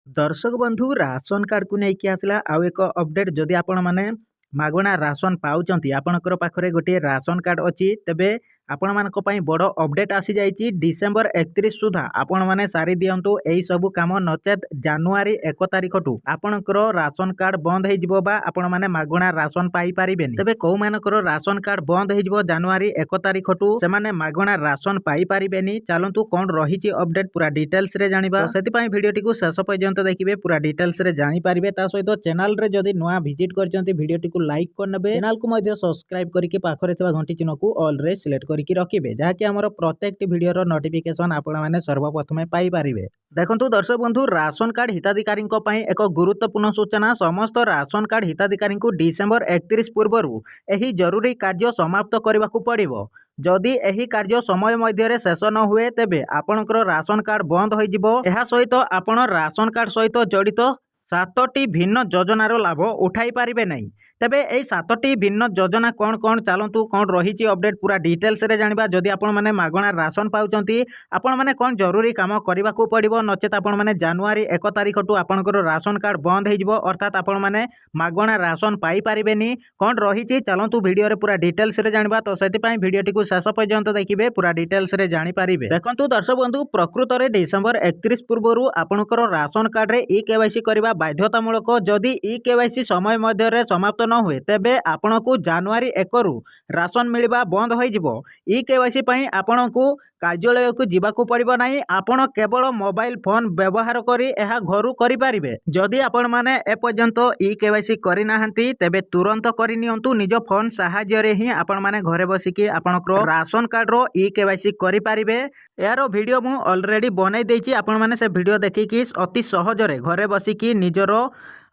दर्शक बंधु ration card को लेकिन आसला आउ एक अपडेट जदि आपण माने मागणा राशन पाउचंती आपणकर पाखरे गोटे राशन कार्ड अछि तेबे आपण मानक पई बड़ अपडेट आसी जाइछि डिसेंबर 31 सुधा आपण माने सारी दियंतु एई सब काम नचेत जनवरी 1 तारिख टू आपणकर राशन कार्ड बंद हे जिवो बा आपण माने मागणा राशन पाई परिबेनी तेबे को मानकर राशन कार्ड बंद हे जिवो जनवरी 1 तारिख टू से माने मागणा राशन पाई परिबेनी चलंतु कोन रहिछि अपडेट पूरा डिटेल्स रे जानिबा तो सेति पई वीडियो टिकु शेष पर्यंत देखिबे पूरा डिटेल्स रे जानि परिबे ता सहित चैनल रे जदि नया विजिट करचंती वीडियो टिकु लाइक करनेबे चैनल को मध्य सब्सक्राइब करके पाखरे थिबा घंटी चिन्ह को ऑल रे सिलेक्ट करके रखिबे जहाँकि हमर प्रत्येक वीडियो रो नोटिफिकेशन आपण माने सर्वप्रथमे पाई परिबे। देखंतु दर्शक बंधु राशन कार्ड हिताधिकारी एक गुरुत्वपूर्ण सूचना समस्त राशन कार्ड हिताधिकारी डिसेंबर 31 पूर्व एही जरूरी कार्य समाप्त करने को पड़िबो जदि एही कार्य समय मध्य शेष न हुए तेबे आपणकर राशन कार्ड बंद हो जिवो। एहा सहित आपण राशन कार्ड सहित जड़ित 7टी भिन्न योजनार लाभ उठाई पारिबे नहीं तेबे एई 7टी भिन्न योजना कौन कौन चलतु कौन रही अपडेट पूरा डिटेल्स रे जानिबा जदि आपण माने मागणा राशन पाउचंती आपण माने कौन जरूरी काम करबा को पड़िबो नचेत आपण माने जनवरी 1 तारिख टू आपणकर राशन कार्ड बंद हे जिवो अर्थात आपण माने मागणा राशन पाई पारिबेनी कौन रही चलतु वीडियो रे पूरा डिटेल्स रे जानिबा तो सेति पई वीडियो टिकु शेष पर्यंत देखिबे पूरा डिटेल्स रे जानि पारिबे। देखंतु दर्शक बंधु प्रकृत रे डिसेंबर 31 पूर्व आपणकर राशन कार्ड रे ई केवाईसी करबा बाध्यतामूलक जदि ई केवाईसी समय मध्य समाप्त न हुए तेबे आपण को जनवरी 1 रु राशन मिलवा बंद हो जिवो। ई केवाईसी पई आपण को कार्यालय को जीवाकू पड़िबो नाही आपण केवल मोबाइल फोन व्यवहार करी एहा घरु करि परिबे। जदि आपण माने ए पर्यंत ई केवाईसी करि नाहंती तेबे तुरंत करि नियंतु निज फोन सहाय्य रे ही आपण माने घरे बसिकी आपणकर राशन कार्ड रो ई केवाईसी करि परिबे। यार वीडियो मु ऑलरेडी बनाई देछि आपण माने से वीडियो देखिकी अति सहज रे घरे बसिकी निजरो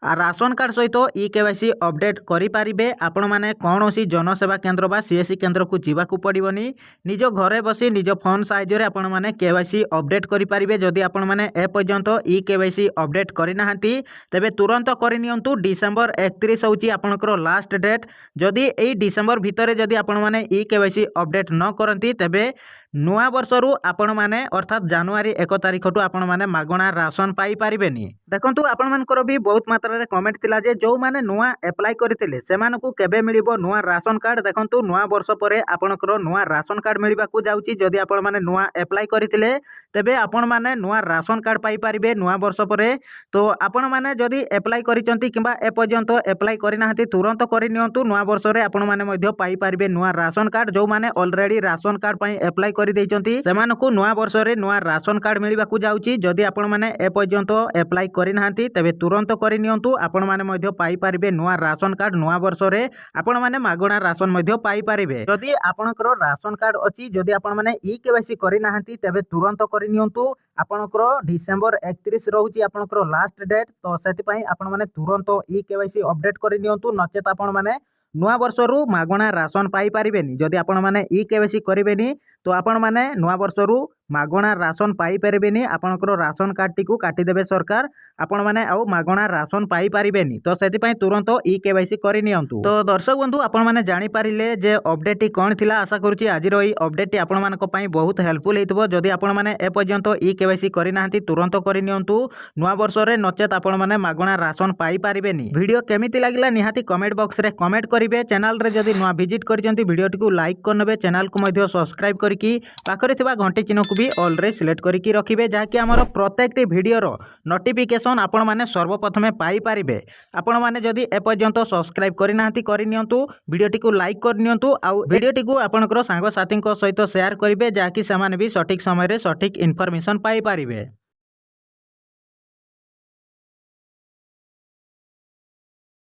राशन कार्ड सहित ई केवाईसी अपडेट करि पारिबे। आपण माने कोनोसी जनसेवा केंद्र बा सीएससी केंद्र को जीवाकू पड़िबोनी निज घरे बसी निज फोन सहाय्य रे आपण माने केवाईसी अपडेट करि पारिबे। जदि आपण माने ए पर्यंत ई केवाईसी अपडेट करि नाहंती तेबे तुरंत करि नियंतु डिसेंबर 31 होची आपनकर लास्ट डेट। जदि एई डिसेंबर भितरे जदि आपण माने ई केवाईसी अपडेट न करंती तेबे नुआ वर्ष रु आपण माने अर्थात जनवरी 1 तारिख टू आपण माने मागणा राशन पाई पारिबेनी। देखंतु आपण मानकर भी बहुत मात्रा रे कमेंट थिला जे जो माने नुआ अप्लाई करथिले सेमान को केबे मिलिबो नुआ राशन कार्ड। देखंतु नुआ वर्ष परे आपनकर नुआ राशन कार्ड मिलिबा को जाउची जदि आपण माने नुआ अप्लाई करथिले तेबे आपण माने नुआ राशन कार्ड पाई पारिबे नुआ वर्ष परे। तो आपण माने जदि अप्लाई करिसंती किबा ए पर्यंत अप्लाई करिनाहंती तुरंत करि नियंतु नुआ वर्ष रे आपण माने मध्य पाई पारिबे नुआ राशन कार्ड। जो माने ऑलरेडी राशन कार्ड पई अप्लाई करि दैचंती सेमानकु नुआ वर्ष रे नुआ राशन कार्ड मिलिबा को जाउची। जदि आपण माने ए पर्यंत अप्लाई करिनाहंती तेबे तुरंत करि नियंतु आपण माने मध्य पाई पारिबे नुआ राशन कार्ड नुआ वर्ष रे आपण माने मागणा राशन मध्य पाई पारिबे। जदि आपनकर राशन कार्ड अछि जदि आपण माने ई केवाईसी करिनाहंती तेबे तुरंत करि नियंतु आपनकर डिसेंबर 31 रहउची आपनकर लास्ट डेट। तो सेति पई आपण माने तुरंत ई केवाईसी अपडेट करि नियंतु नचेत आपण माने नुआ वर्ष रु मागणा राशन पाई पारिबेनी। जदि आपण माने ई केवाईसी करिबेनी तो आपण माने नुआ वर्ष रु मागणा राशन पाई पारिबेनी आपनकर राशन कार्ड टिकु काटी देबे सरकार आपण माने आउ मागणा राशन पाई पारिबेनी। तो सेति पई तुरंत ई केवाईसी करि नियंतु। तो दर्शक बंधु आपण माने जानि पारिले जे अपडेट टी कोन थिला आशा करूची आज रो ई अपडेट टी आपण मानक पई बहुत हेल्पफुल हेतबो। जदि आपण माने ए पर्यंत ई केवाईसी करि नाहंती तुरंत करि नियंतु नुआ वर्ष रे नचेत आपण माने मागणा राशन पाई पारिबेनी। वीडियो केमिति लागिला निहाती कमेंट बॉक्स रे कमेंट करिवे। चैनल रे जदि नुआ विजिट करिसंती वीडियो टी को लाइक करनेबे चैनल को मध्य सब्सक्राइब करकी पाखरे थिबा घंटी चिन्ह को भी ऑल रे सिलेक्ट करके रखिबे जहाँकि आमर प्रत्येक वीडियो रो नोटिफिकेशन आपण माने सर्वप्रथमे पाई पारिबे। आपण माने जदि ए पर्यंत सब्सक्राइब करिनाहंती करि नियंतु वीडियो टी को लाइक कर नियंतु आउ वीडियो टी को आपनकर सांग साथी सहित शेयर करिवे जहाँकि सेमाने भी सठिक समय रे सठिक इन्फॉर्मेशन पाई पारिबे।